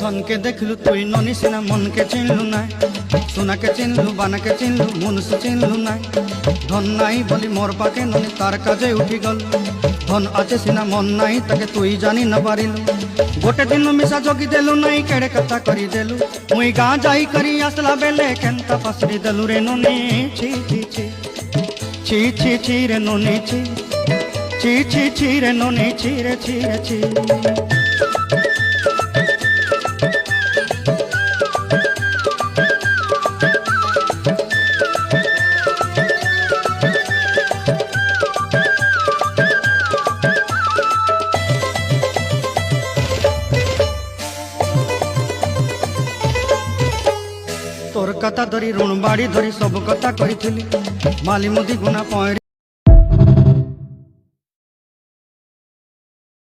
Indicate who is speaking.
Speaker 1: ধনকে দেখলু তুই ননি সিনা মনকে চিনলু নাই, সোনাকে চিনলু বানাকে চিনলু মনুষ চিনলু নাই। ধন নাই বলি মোর পাকে ননি তার কাজে উঠি গল, ধন আছে সিনা মন নাই তাকে তুই জানি না পারিলু। গোটে দিন মিশা জগি দেলু নাই কেড়ে কথা করি দেলু, মুই গাঁ যাই করি আসলা বেলে কেনতা পাসরি দেলু রে ননি। ছি ছি ছি ছি ছি ছি রে ননি ছি ছি ছি ছি রে ননি ছি রে ছি রে ছি। তোর কথা ধরি ঋণ বাড়ি ধরি সব কথা কইছিলি, মালি মুদি গুনা পয়রি